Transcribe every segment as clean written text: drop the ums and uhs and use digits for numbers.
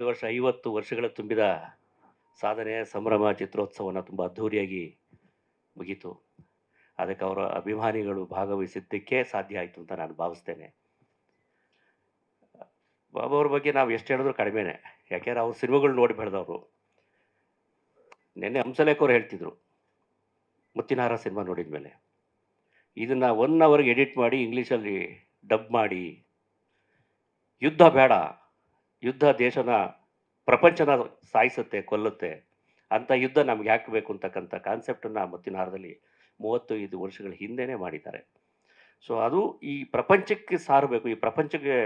ಈ ವರ್ಷ 50 ವರ್ಷಗಳ ತುಂಬಿದ ಸಾಧನೆ ಸಂಭ್ರಮ ಚಿತ್ರೋತ್ಸವನ ತುಂಬ ಅದ್ಧೂರಿಯಾಗಿ ಮುಗೀತು. ಅದಕ್ಕೆ ಅವರ ಅಭಿಮಾನಿಗಳು ಭಾಗವಹಿಸಿದ್ದಕ್ಕೆ ಸಾಧ್ಯ ಆಯಿತು ಅಂತ ನಾನು ಭಾವಿಸ್ತೇನೆ. ಬಾಬು ಅವ್ರ ಬಗ್ಗೆ ನಾವು ಎಷ್ಟು ಹೇಳಿದ್ರು ಕಡಿಮೆನೆ. ಯಾಕೆಂದ್ರೆ ಅವ್ರ ಸಿನಿಮಾಗಳು ನೋಡಿ ಬೆಳೆದವರು. ನಿನ್ನೆ ಹಂಸಲೇಖ ಅವ್ರು ಹೇಳ್ತಿದ್ರು, ಮುತ್ತಿನಹಾರ ಸಿನಿಮಾ ನೋಡಿದ ಮೇಲೆ, ಇದನ್ನು 1 ಅವರ್ಗೆ ಎಡಿಟ್ ಮಾಡಿ ಇಂಗ್ಲೀಷಲ್ಲಿ ಡಬ್ ಮಾಡಿ, ಯುದ್ಧ ಬೇಡ, ಯುದ್ಧ ದೇಶನ ಪ್ರಪಂಚನ ಸಾಯಿಸುತ್ತೆ, ಕೊಲ್ಲುತ್ತೆ, ಅಂಥ ಯುದ್ಧ ನಮ್ಗೆ ಯಾಕೆ ಬೇಕು ಅಂತಕ್ಕಂಥ ಕಾನ್ಸೆಪ್ಟನ್ನು ಮುತ್ತಿನಹಾರದಲ್ಲಿ 35 ವರ್ಷಗಳ ಹಿಂದೆನೇ ಮಾಡಿದ್ದಾರೆ. ಸೊ ಅದು ಈ ಪ್ರಪಂಚಕ್ಕೆ ಸಾರಬೇಕು, ಈ ಪ್ರಪಂಚಕ್ಕೆ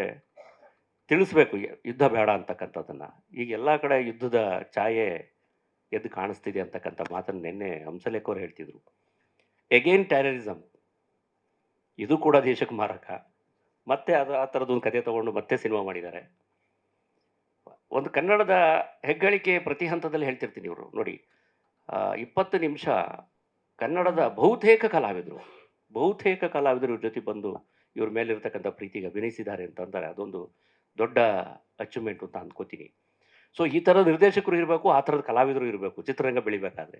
ತಿಳಿಸ್ಬೇಕು ಯುದ್ಧ ಬೇಡ ಅಂತಕ್ಕಂಥದ್ದನ್ನು. ಈಗ ಎಲ್ಲ ಕಡೆ ಯುದ್ಧದ ಛಾಯೆ ಎದ್ದು ಕಾಣಿಸ್ತಿದೆ ಅಂತಕ್ಕಂಥ ಮಾತನ್ನು ನಿನ್ನೆ ಹಂಸಲೇಖ ಅವ್ರು ಹೇಳ್ತಿದ್ರು. ಎಗೇನ್ ಟೆರರಿಸಮ್, ಇದು ಕೂಡ ದೇಶಕ್ಕೆ ಮಾರಕ. ಮತ್ತೆ ಅದು ಆ ಥರದ್ದೊಂದು ಕಥೆ ತೊಗೊಂಡು ಮತ್ತೆ ಸಿನಿಮಾ ಮಾಡಿದ್ದಾರೆ. ಒಂದು ಕನ್ನಡದ ಹೆಗ್ಗಳಿಕೆ ಪ್ರತಿ ಹಂತದಲ್ಲಿ ಹೇಳ್ತಿರ್ತೀನಿ. ಇವರು ನೋಡಿ, 20 ನಿಮಿಷ ಕನ್ನಡದ ಬಹುತೇಕ ಕಲಾವಿದರು ಜೊತೆ ಬಂದು ಇವ್ರ ಮೇಲಿರ್ತಕ್ಕಂಥ ಪ್ರೀತಿಗೆ ಅಭಿನಯಿಸಿದ್ದಾರೆ ಅಂತಂದರೆ ಅದೊಂದು ದೊಡ್ಡ ಅಚೀವ್ಮೆಂಟ್ ಅಂತ ಅಂದ್ಕೋತೀನಿ. ಸೊ ಈ ಥರದ ನಿರ್ದೇಶಕರು ಇರಬೇಕು, ಆ ಥರದ ಕಲಾವಿದರು ಇರಬೇಕು ಚಿತ್ರರಂಗ ಬೆಳಿಬೇಕಾದ್ರೆ.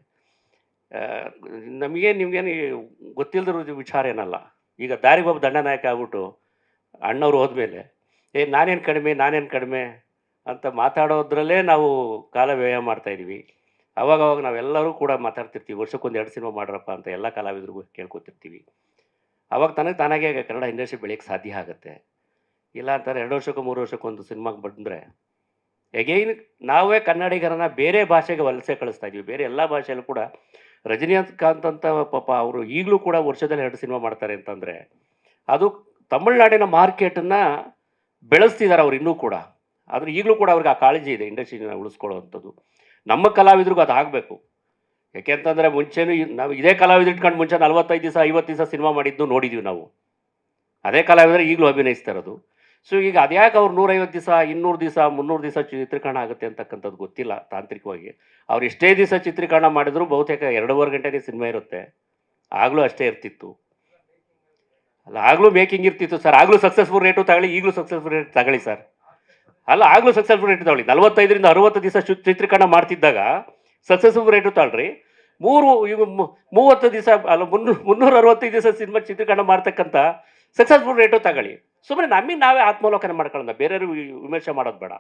ನಿಮಗೇನು ಗೊತ್ತಿಲ್ಲದಿರೋ ವಿಚಾರ ಏನಲ್ಲ. ಈಗ ದಾರಿಗೊಬ್ಬ ದಂಡನಾಯಕ ಆಗ್ಬಿಟ್ಟು ಅಣ್ಣವ್ರು ಹೋದ್ಮೇಲೆ ನಾನೇನು ಕಡಿಮೆ ಅಂತ ಮಾತಾಡೋದ್ರಲ್ಲೇ ನಾವು ಕಾಲ ವ್ಯಯ ಮಾಡ್ತಾಯಿದ್ದೀವಿ. ಅವಾಗವಾಗ ನಾವೆಲ್ಲರೂ ಕೂಡ ಮಾತಾಡ್ತಿರ್ತೀವಿ, ವರ್ಷಕ್ಕೊಂದು 2 ಸಿನಿಮಾ ಮಾಡ್ರಪ್ಪ ಅಂತ ಎಲ್ಲ ಕಲಾವಿದರಿಗೂ ಕೇಳ್ಕೊತಿರ್ತೀವಿ. ಅವಾಗ ತಾನಾಗೆ ಕನ್ನಡ ಇಂಡಸ್ಟ್ರಿ ಬೆಳೆಯೋಕ್ಕೆ ಸಾಧ್ಯ ಆಗುತ್ತೆ. ಇಲ್ಲ ಅಂತಾರೆ 2 ವರ್ಷಕ್ಕೋ 3 ವರ್ಷಕ್ಕೊಂದು ಸಿನಿಮಾಗೆ ಬಂದರೆ ಎಗೈನ್ ನಾವೇ ಕನ್ನಡಿಗರನ್ನ ಬೇರೆ ಭಾಷೆಗೆ ವಲಸೆ ಕಳಿಸ್ತಾ ಇದ್ದೀವಿ. ಬೇರೆ ಎಲ್ಲ ಭಾಷೆಯಲ್ಲೂ ಕೂಡ ರಜನಿಕಾಂತ್ ಅಂತ ಪಾಪ ಅವರು ಈಗಲೂ ಕೂಡ ವರ್ಷದಲ್ಲಿ 2 ಸಿನಿಮಾ ಮಾಡ್ತಾರೆ ಅಂತಂದರೆ ಅದು ತಮಿಳ್ನಾಡಿನ ಮಾರ್ಕೆಟನ್ನು ಬೆಳೆಸ್ತಿದ್ದಾರೆ ಅವ್ರು ಇನ್ನೂ ಕೂಡ. ಆದರೆ ಈಗಲೂ ಕೂಡ ಅವ್ರಿಗೆ ಆ ಕಾಳಜಿ ಇದೆ ಇಂಡಸ್ಟ್ರಿನ ಉಳಿಸ್ಕೊಳ್ಳೋವಂಥದ್ದು. ನಮ್ಮ ಕಲಾವಿದ್ರಿಗೂ ಅದು ಆಗಬೇಕು. ಯಾಕೆಂತಂದರೆ ಮುಂಚೆನೂ ನಾವು ಇದೇ ಕಲಾವಿದ್ರು ಇಟ್ಕೊಂಡು ಮುಂಚೆ 45 ದಿವಸ 50 ದಿವಸ ಸಿನಿಮಾ ಮಾಡಿದ್ದು ನೋಡಿದ್ದೀವಿ ನಾವು. ಅದೇ ಕಲಾವಿದರು ಈಗಲೂ ಅಭಿನಯಿಸ್ತಾ ಇರೋದು. ಸೊ ಈಗ ಅದ್ಯಾಕೆ ಅವ್ರು 150 ದಿವಸ 200 ದಿವಸ 300 ದಿವಸ ಚಿತ್ರೀಕರಣ ಆಗುತ್ತೆ ಅಂತಕ್ಕಂಥದ್ದು ಗೊತ್ತಿಲ್ಲ ತಾಂತ್ರಿಕವಾಗಿ. ಅವ್ರು ಎಷ್ಟೇ ದಿವಸ ಚಿತ್ರೀಕರಣ ಮಾಡಿದ್ರು ಬಹುತೇಕ 2.5 ಗಂಟೆನೇ ಸಿನಿಮಾ ಇರುತ್ತೆ. ಆಗಲೂ ಅಷ್ಟೇ ಇರ್ತಿತ್ತು. ಅಲ್ಲ, ಆಗಲೂ ಮೇಕಿಂಗ್ ಇರ್ತಿತ್ತು ಸರ್. ಆಗಲೂ ಸಕ್ಸಸ್ಫುಲ್ ರೇಟು ತಗೊಳ್ಳಿ, ಈಗಲೂ ಸಕ್ಸಸ್ಫುಲ್ ರೇಟ್ ತಗೊಳ್ಳಿ ಸರ್. ಅಲ್ಲ, ಆಗಲೂ ಸಕ್ಸಸ್ಫುಲ್ ರೇಟ್ ತಗೊಳ್ಳಿ. 45ರಿಂದ 60 ದಿವಸ ಚಿತ್ರೀಕರಣ ಮಾಡ್ತಿದ್ದಾಗ ಸಕ್ಸಸ್ಫುಲ್ ರೇಟು ತಗೊಳ್ರಿ. 30 ದಿವಸ ಅಲ್ಲ 365 ದಿವಸ ಸಿನಿಮಾ ಚಿತ್ರೀಕರಣ ಮಾಡ್ತಕ್ಕಂಥ ಸಕ್ಸಸ್ಫುಲ್ ರೇಟು ತಗೊಳ್ಳಿ. ಸುಮ್ಮನೆ ನಮಗೆ ನಾವೇ ಆತ್ಮಾವಲೋಕನ ಮಾಡ್ಕೊಳ್ಳೋಣ, ಬೇರೆಯವರು ವಿಮರ್ಶೆ ಮಾಡೋದು ಬೇಡ.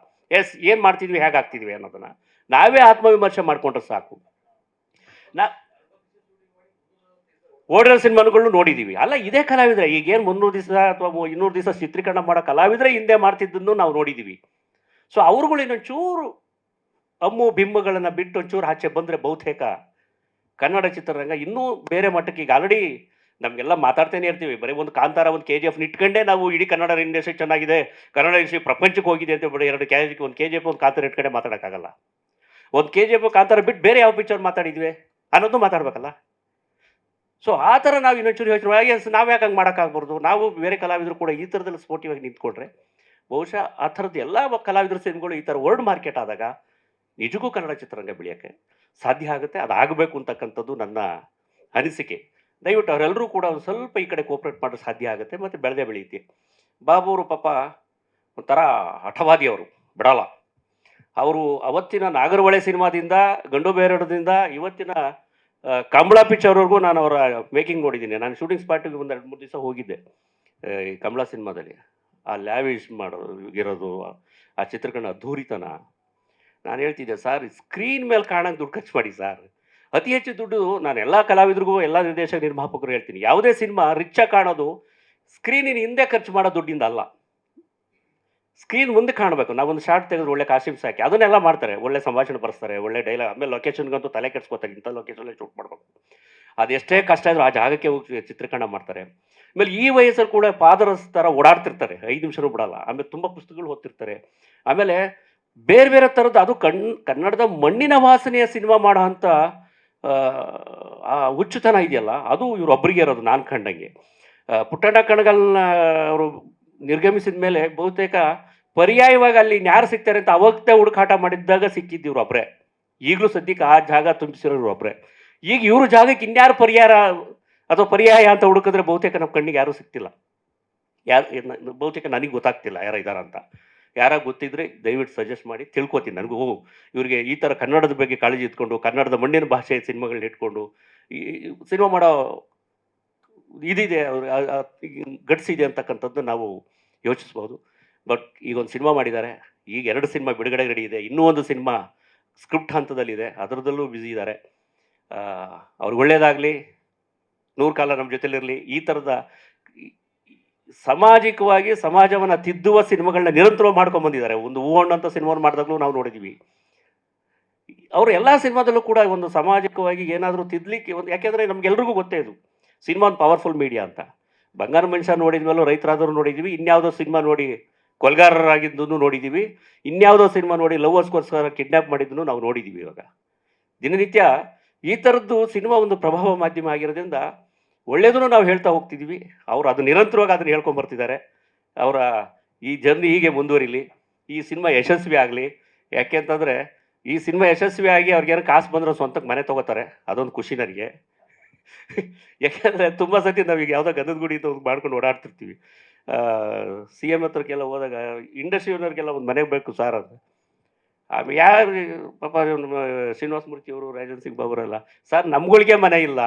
ಏನು ಮಾಡ್ತಿದ್ವಿ, ಹೇಗೆ ಆಗ್ತಿದ್ವಿ ಅನ್ನೋದನ್ನು ನಾವೇ ಆತ್ಮವಿಮರ್ಶೆ ಮಾಡ್ಕೊಂಡ್ರೆ ಸಾಕು. ಓಡಿರೋ ಸಿನಿಮಾಗಳು ನೋಡಿದ್ದೀವಿ. ಅಲ್ಲ, ಇದೇ ಕಲಾವಿದ್ರೆ ಈಗೇನು 300 ದಿವಸ ಅಥವಾ 200 ದಿವಸ ಚಿತ್ರೀಕರಣ ಮಾಡೋ ಕಲಾವಿದ್ರೆ ಹಿಂದೆ ಮಾಡ್ತಿದ್ದನ್ನು ನಾವು ನೋಡಿದ್ದೀವಿ. ಸೊ ಅವ್ರುಗಳು ಇನ್ನೊಂಚೂರು ಬಿಂಬಗಳನ್ನು ಬಿಟ್ಟು ಒಂಚೂರು ಆಚೆ ಬಂದರೆ ಬಹುತೇಕ ಕನ್ನಡ ಚಿತ್ರರಂಗ ಇನ್ನೂ ಬೇರೆ ಮಟ್ಟಕ್ಕೆ. ಈಗ ಆಲ್ರೆಡಿ ನಮಗೆಲ್ಲ ಮಾತಾಡ್ತಾನೆ ಇರ್ತೀವಿ, ಬರೀ ಒಂದು ಕಾಂತಾರ ಒಂದು KGF ಇಟ್ಕೊಂಡೇ ನಾವು ಇಡೀ ಕನ್ನಡ ಇಂಡಸ್ಟ್ರಿ ಚೆನ್ನಾಗಿದೆ, ಕನ್ನಡ ಇಂಡಸ್ಟ್ರಿ ಪ್ರಪಂಚಕ್ಕೆ ಹೋಗಿದೆ ಅಂತ ಬಿಡಿ. 2 KGF ಒಂದು ಕಾಂತಾರ ಇಟ್ಕೊಂಡೆ ಮಾತಾಡೋಕ್ಕಾಗಲ್ಲ. ಒಂದು KGF ಕಾಂತಾರ ಬಿಟ್ಟು ಬೇರೆ ಯಾವ ಪಿಕ್ಚರ್ ಮಾತಾಡಿದ್ವಿ ಅನ್ನೋದು ಮಾತಾಡ್ಬೇಕಲ್ಲ. ಸೊ ಆ ಥರ ನಾವು ಇನ್ನೊಂಚೂರು ಯೋಚನೆ ನಾವು ಯಾಕೆ ಹಂಗೆ ಮಾಡೋಕ್ಕಾಗ್ಬಾರ್ದು. ನಾವು ಬೇರೆ ಕಲಾವಿದರು ಕೂಡ ಈ ಥರದಲ್ಲಿ ಸ್ಪೋರ್ಟಿವ್ ಆಗಿ ನಿಂತ್ಕೊಂಡ್ರೆ ಬಹುಶಃ ಆ ಥರದ್ದು ಎಲ್ಲ ಕಲಾವಿದರ ಸಿನಿಮಾಗಳು ಈ ಥರ ವರ್ಲ್ಡ್ ಮಾರ್ಕೆಟ್ ಆದಾಗ ನಿಜಕ್ಕೂ ಕನ್ನಡ ಚಿತ್ರರಂಗ ಬೆಳೆಯೋಕ್ಕೆ ಸಾಧ್ಯ ಆಗುತ್ತೆ. ಅದಾಗಬೇಕು ಅಂತಕ್ಕಂಥದ್ದು ನನ್ನ ಅನಿಸಿಕೆ. ದಯವಿಟ್ಟು ಅವರೆಲ್ಲರೂ ಕೂಡ ಒಂದು ಸ್ವಲ್ಪ ಈ ಕಡೆ ಕೋಪ್ರೇಟ್ ಮಾಡೋದು ಸಾಧ್ಯ ಆಗುತ್ತೆ, ಮತ್ತು ಬೆಳೆದೇ ಬೆಳೆಯುತ್ತೆ. ಬಾಬು ಅವರು ಪಾಪ ಒಂಥರ ಹಠವಾದಿ, ಅವರು ಬಿಡಲ್ಲ. ಅವರು ಅವತ್ತಿನ ನಾಗರಹೊಳೆ ಸಿನಿಮಾದಿಂದ, ಗಂಡು ಬೇರಡದಿಂದ ಇವತ್ತಿನ ಕಮಲಾ ಪಿಕ್ಚರ್ವರೆಗೂ ನಾನು ಅವರ ಮೇಕಿಂಗ್ ನೋಡಿದ್ದೀನಿ. ನಾನು ಶೂಟಿಂಗ್ ಸ್ಪಾಟಿಗೆ ಒಂದು 2-3 ದಿವಸ ಹೋಗಿದ್ದೆ ಈ ಕಮಲಾ ಸಿನಿಮಾದಲ್ಲಿ. ಆ ಲ್ಯಾವಿಶ್ ಇರೋದು, ಆ ಚಿತ್ರೀಕರಣ ಅದ್ಧೂರಿತನ. ನಾನು ಹೇಳ್ತಿದ್ದೆ, ಸರ್ ಸ್ಕ್ರೀನ್ ಮೇಲೆ ಕಾಣೋಂಗೆ ದುಡ್ಡು ಖರ್ಚು ಮಾಡಿ ಸರ್. ಅತಿ ಹೆಚ್ಚು ದುಡ್ಡು ನಾನು ಎಲ್ಲ ಕಲಾವಿದರಿಗೂ ಎಲ್ಲ ನಿರ್ದೇಶಕ ನಿರ್ಮಾಪಕರು ಹೇಳ್ತೀನಿ, ಯಾವುದೇ ಸಿನಿಮಾ ರಿಚ್ಚಾಗಿ ಕಾಣೋದು ಸ್ಕ್ರೀನಿನ ಹಿಂದೆ ಖರ್ಚು ಮಾಡೋ ದುಡ್ಡಿಂದ ಅಲ್ಲ, ಸ್ಕ್ರೀನ್ ಮುಂದೆ ಕಾಣಬೇಕು. ನಾವೊಂದು ಶಾರ್ಟ್ ತೆಗೆದ್ರೆ ಒಳ್ಳೆ ಕಾಸ್ಟ್ಯೂಮ್ಸ್ ಹಾಕಿ ಅದನ್ನೆಲ್ಲ ಮಾಡ್ತಾರೆ, ಒಳ್ಳೆ ಸಂಭಾಷಣೆ ಬರ್ಸ್ತಾರೆ, ಒಳ್ಳೆ ಡೈಲಾಗ್. ಆಮೇಲೆ ಲೊಕೇಶನ್ಗಂತೂ ತಲೆ ಕೆಡ್ಸ್ಕೊತಾರೆ, ಇಂಥ ಲೊಕೇಶನ್ಲೇ ಶೂಟ್ ಮಾಡಬೇಕು. ಅದೆಷ್ಟೇ ಕಷ್ಟ ಇದ್ರೂ ಆ ಜಾಗಕ್ಕೆ ಹೋಗಿ ಚಿತ್ರೀಕರಣ ಮಾಡ್ತಾರೆ. ಆಮೇಲೆ ಈ ವಯಸ್ಸಲ್ಲಿ ಕೂಡ ಫಾದರ್ಸ್ ಥರ ಓಡಾಡ್ತಿರ್ತಾರೆ, 5 ನಿಮಿಷನೂ ಬಿಡಲ್ಲ. ಆಮೇಲೆ ತುಂಬ ಪುಸ್ತಕಗಳು ಓದ್ತಿರ್ತಾರೆ. ಆಮೇಲೆ ಬೇರೆ ಬೇರೆ ಥರದ್ದು, ಅದು ಕನ್ನಡದ ಮಣ್ಣಿನ ವಾಸನೆಯ ಸಿನಿಮಾ ಮಾಡೋ ಅಂಥ ಆ ಹುಚ್ಚುತನ ಇದೆಯಲ್ಲ, ಅದು ಇವರೊಬ್ಬರಿಗೆ ಇರೋದು ನಾನು ಕಂಡಂಗೆ. ಪುಟ್ಟಣ್ಣ ಕಣಗಲ್ನ ಅವರು ನಿರ್ಗಮಿಸಿದ ಮೇಲೆ ಬಹುತೇಕ ಪರ್ಯಾಯವಾಗಿ ಅಲ್ಲಿ ಯಾರು ಸಿಗ್ತಾರೆ ಅಂತ ಅವತ್ತೇ ಹುಡುಕಾಟ ಮಾಡಿದ್ದಾಗ ಸಿಕ್ಕಿದ್ದು ಇವ್ರು ಒಬ್ಬರೇ. ಈಗಲೂ ಸದ್ಯಕ್ಕೆ ಆ ಜಾಗ ತುಂಬಿಸಿರೋರು ಒಬ್ಬರೇ. ಈಗ ಇವ್ರ ಜಾಗಕ್ಕೆ ಇನ್ಯಾರು ಪರಿಹಾರ ಅಥವಾ ಪರ್ಯಾಯ ಅಂತ ಹುಡುಕಿದ್ರೆ ಬಹುತೇಕ ನಮ್ಮ ಕಣ್ಣಿಗೆ ಯಾರೂ ಸಿಗ್ತಿಲ್ಲ. ಬಹುತೇಕ ನನಗೆ ಗೊತ್ತಾಗ್ತಿಲ್ಲ ಯಾರು ಇದ್ದಾರಂತ. ಯಾರಾಗ ಗೊತ್ತಿದ್ರೆ ದಯವಿಟ್ಟು ಸಜೆಸ್ಟ್ ಮಾಡಿ ತಿಳ್ಕೊತೀನಿ. ನನಗೂ ಇವ್ರಿಗೆ ಈ ಥರ ಕನ್ನಡದ ಬಗ್ಗೆ ಕಾಳಜಿ ಇಟ್ಕೊಂಡು, ಕನ್ನಡದ ಮಣ್ಣಿನ ಭಾಷೆ ಸಿನಿಮಾಗಳನ್ನ ಇಟ್ಕೊಂಡು ಈ ಸಿನಿಮಾ ಮಾಡೋ ಇದಿದೆ, ಅವ್ರ ಗಟ್ಸ್ ಇದೆ ಅಂತಕ್ಕಂಥದ್ದು ನಾವು ಯೋಚಿಸ್ಬೋದು. ಬಟ್ ಈಗ ಒಂದು ಸಿನಿಮಾ ಮಾಡಿದ್ದಾರೆ, ಈಗ 2 ಸಿನಿಮಾ ಬಿಡುಗಡೆ ರೆಡಿ ಇದೆ, ಇನ್ನೂ ಒಂದು ಸಿನಿಮಾ ಸ್ಕ್ರಿಪ್ಟ್ ಹಂತದಲ್ಲಿದೆ, ಅದರದಲ್ಲೂ ಬ್ಯುಸಿ ಇದ್ದಾರೆ. ಅವ್ರಿಗೆ ಒಳ್ಳೇದಾಗಲಿ, 100 ಕಾಲ ನಮ್ಮ ಜೊತೆಲಿರಲಿ. ಈ ಥರದ ಸಾಮಾಜಿಕವಾಗಿ ಸಮಾಜವನ್ನು ತಿದ್ದುವ ಸಿನಿಮಾಗಳನ್ನ ನಿರಂತರವಾಗಿ ಮಾಡ್ಕೊಂಡು ಬಂದಿದ್ದಾರೆ. ಒಂದು ಹೂವಣ್ಣ ಅಂತ ಸಿನಿಮಾವನ್ನು ಮಾಡಿದಾಗಲೂ ನಾವು ನೋಡಿದ್ದೀವಿ. ಅವರು ಎಲ್ಲ ಸಿನಿಮಾದಲ್ಲೂ ಕೂಡ ಒಂದು ಸಾಮಾಜಿಕವಾಗಿ ಏನಾದರೂ ತಿದ್ದಲಿಕ್ಕೆ ಒಂದು, ಯಾಕೆಂದರೆ ನಮಗೆಲ್ರಿಗೂ ಗೊತ್ತೇ ಇದು ಸಿನಿಮಾ ಒಂದು ಪವರ್ಫುಲ್ ಮೀಡಿಯಾ ಅಂತ. ಬಂಗಾರ ಮನುಷ್ಯ ನೋಡಿದ್ಮೇಲೂ ರೈತರಾದವರು ನೋಡಿದ್ದೀವಿ, ಇನ್ಯಾವುದೋ ಸಿನಿಮಾ ನೋಡಿ ಕೊಲೆಗಾರರಾಗಿದ್ದನ್ನು ನೋಡಿದ್ದೀವಿ, ಇನ್ಯಾವುದೋ ಸಿನಿಮಾ ನೋಡಿ ಲವರ್ಸ್ಗೋಸ್ಕರ ಕಿಡ್ನ್ಯಾಪ್ ಮಾಡಿದ್ದನ್ನು ನಾವು ನೋಡಿದ್ದೀವಿ. ಇವಾಗ ದಿನನಿತ್ಯ ಈ ಥರದ್ದು ಸಿನಿಮಾ ಒಂದು ಪ್ರಭಾವ ಮಾಧ್ಯಮ ಆಗಿರೋದ್ರಿಂದ ಒಳ್ಳೆಯದನ್ನು ನಾವು ಹೇಳ್ತಾ ಹೋಗ್ತಿದ್ದೀವಿ. ಅವರು ಅದು ನಿರಂತರವಾಗಿ ಅದನ್ನು ಹೇಳ್ಕೊಂಡು ಬರ್ತಿದ್ದಾರೆ. ಅವರ ಈ ಜರ್ನಿ ಹೀಗೆ ಮುಂದುವರಿಲಿ, ಈ ಸಿನಿಮಾ ಯಶಸ್ವಿ ಆಗಲಿ. ಯಾಕೆ ಅಂತಂದರೆ ಈ ಸಿನಿಮಾ ಯಶಸ್ವಿ ಆಗಿ ಅವ್ರಿಗೇನು ಕಾಸು ಬಂದರೆ ಸ್ವಂತಕ್ಕೆ ಮನೆ ತೊಗೋತಾರೆ, ಅದೊಂದು ಖುಷಿ ನನಗೆ. ಯಾಕೆಂದರೆ ತುಂಬ ಸತಿ ನಾವೀಗ ಯಾವುದೋ ಗಂಧದ ಗುಡಿ ಅಂತ ಮಾಡ್ಕೊಂಡು ಓಡಾಡ್ತಿರ್ತೀವಿ. CM ಹತ್ರಕ್ಕೆಲ್ಲ ಹೋದಾಗ ಇಂಡಸ್ಟ್ರಿ ಓನರ್ಗೆಲ್ಲ ಒಂದು ಮನೆಗೆ ಬೇಕು ಸರ್ ಅಂತ. ಆಮೇಲೆ ಯಾರು ಪಾಪ ಶ್ರೀನಿವಾಸ ಮೂರ್ತಿ ಅವರು, ರಾಜನ್ ಸಿಂಗ್ ಬಾಬುರೆಲ್ಲ, ಸರ್ ನಮ್ಗಳಿಗೆ ಮನೆ ಇಲ್ಲ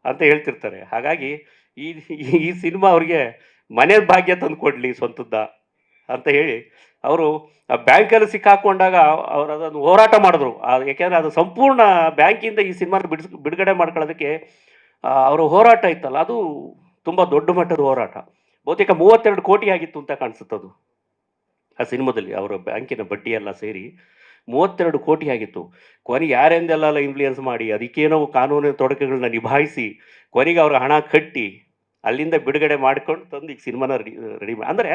ಅಂತ ಹೇಳ್ತಿರ್ತಾರೆ. ಹಾಗಾಗಿ ಈ ಸಿನಿಮಾ ಅವ್ರಿಗೆ ಮನೆ ಭಾಗ್ಯ ತಂದು ಕೊಡಲಿ ಸ್ವಂತದ್ದ ಅಂತ ಹೇಳಿ ಅವರು ಬ್ಯಾಂಕಲ್ಲಿ ಸಿಕ್ಕಾಕೊಂಡಾಗ ಅವರು ಅದನ್ನು ಹೋರಾಟ ಮಾಡಿದ್ರು. ಯಾಕೆಂದರೆ ಅದು ಸಂಪೂರ್ಣ ಬ್ಯಾಂಕಿಂದ ಈ ಸಿನಿಮಾನ ಬಿಡುಗಡೆ ಮಾಡ್ಕೊಳ್ಳೋದಕ್ಕೆ ಅವರ ಹೋರಾಟ ಇತ್ತಲ್ಲ, ಅದು ತುಂಬ ದೊಡ್ಡ ಮಟ್ಟದ ಹೋರಾಟ. ಬಹುತೇಕ 32 ಕೋಟಿ ಆಗಿತ್ತು ಅಂತ ಕಾಣಿಸುತ್ತದು ಆ ಸಿನಿಮಾದಲ್ಲಿ. ಅವರ ಬ್ಯಾಂಕಿನ ಬಡ್ಡಿ ಎಲ್ಲ ಸೇರಿ 32 ಕೋಟಿ ಆಗಿತ್ತು. ಕೊನೆಗೆ ಯಾರೆಂದೆಲ್ಲ ಇನ್ಫ್ಲೂಯೆನ್ಸ್ ಮಾಡಿ ಅದಕ್ಕೇನೋ ಕಾನೂನಿನ ತೊಡಕುಗಳನ್ನ ನಿಭಾಯಿಸಿ ಕೊನೆಗೆ ಅವ್ರ ಹಣ ಕಟ್ಟಿ ಅಲ್ಲಿಂದ ಬಿಡುಗಡೆ ಮಾಡ್ಕೊಂಡು ತಂದು ಈಗ ಸಿನಿಮಾನ ರೆಡಿ ಮಾಡಿ. ಅಂದರೆ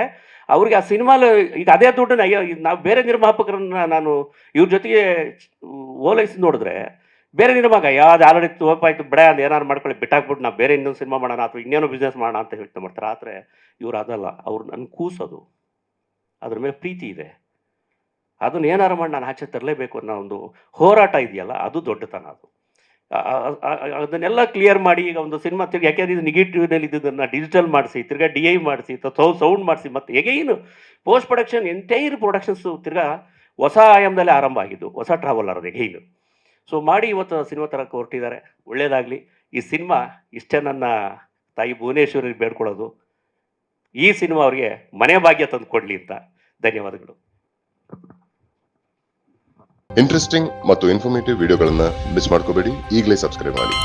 ಅವ್ರಿಗೆ ಆ ಸಿನಿಮಾಲ ಈಗ ಅದೇ ದುಡ್ಡನ್ನ, ಅಯ್ಯೋ ನಾವು ಬೇರೆ ನಿರ್ಮಾಪಕರನ್ನ ನಾನು ಇವ್ರ ಜೊತೆಗೆ ಓಲೈಸಿ ನೋಡಿದ್ರೆ ಬೇರೆ ನಿರ್ಮಾಪಕ ಯಾವ್ದು ಆಲ್ರೆಡಿ ತೋಪಾಯ್ತು ಬಿಡ ಅದು ಏನಾರು ಮಾಡ್ಕೊಳ್ಳಿ ಬಿಟ್ಟಾಕ್ಬಿಟ್ಟು ನಾವು ಬೇರೆ ಇನ್ನೊಂದು ಸಿನಿಮಾ ಮಾಡೋಣ ಅಥವಾ ಇನ್ನೇನೋ ಬಿಸ್ನೆಸ್ ಮಾಡೋಣ ಅಂತ ಹೇಳ್ತಾ ಮಾಡ್ತಾರೆ. ಆದರೆ ಇವ್ರು ಅದಲ್ಲ, ಅವ್ರು ನನ್ನ ಕೂಸೋದು, ಅದ್ರ ಮೇಲೆ ಪ್ರೀತಿ ಇದೆ, ಅದನ್ನು ಏನಾರು ಮಾಡಿ ನಾನು ಆಚೆ ತರಲೇಬೇಕು ಅನ್ನೋ ಒಂದು ಹೋರಾಟ ಇದೆಯಲ್ಲ, ಅದು ದೊಡ್ಡತನ. ಅದು ಅದನ್ನೆಲ್ಲ ಕ್ಲಿಯರ್ ಮಾಡಿ ಈಗ ಒಂದು ಸಿನಿಮಾ ತಿರ್ಗಿ, ಯಾಕೆಂದರೆ ಇದು ನೆಗೆಟಿವ್ನಲ್ಲಿ ಇದ್ದದನ್ನು ಡಿಜಿಟಲ್ ಮಾಡಿಸಿ, ತಿರ್ಗಾ DI ಮಾಡಿಸಿ, ಸೌಂಡ್ ಮಾಡಿಸಿ, ಮತ್ತು ಎಗೈನು ಪೋಸ್ಟ್ ಪ್ರೊಡಕ್ಷನ್ ಎಂಟೈರ್ ಪ್ರೊಡಕ್ಷನ್ಸು ತಿರ್ಗಾ ಹೊಸ ಆಯಾಮದಲ್ಲೇ ಆರಂಭ ಆಗಿದ್ದು, ಹೊಸ ಟ್ರಾವೆಲರ್ ಅದು ಎಗೈನು. ಸೊ ಮಾಡಿ ಇವತ್ತು ಸಿನಿಮಾ ತರಕ್ಕೆ ಹೊರಟಿದ್ದಾರೆ. ಒಳ್ಳೆಯದಾಗಲಿ. ಈ ಸಿನಿಮಾ ಇಷ್ಟೇ ನನ್ನ ತಾಯಿ ಭುವನೇಶ್ವರಿಗೆ ಬೇಡ್ಕೊಳ್ಳೋದು, ಈ ಸಿನಿಮಾ ಅವ್ರಿಗೆ ಮನೆ ಭಾಗ್ಯ ತಂದು ಕೊಡಲಿ ಅಂತ. ಧನ್ಯವಾದಗಳು. ಇಂಟ್ರೆಸ್ಟಿಂಗ್ ಮತ್ತು ಇನ್ಫಾರ್ಮೇಟಿವ್ ವಿಡಿಯೋಗಳನ್ನ ಮಿಸ್ ಮಾಡ್ಕೋಬೇಡಿ. ಈಗಲೇ ಸಬ್ಸ್ಕ್ರೈಬ್ ಮಾಡಿ.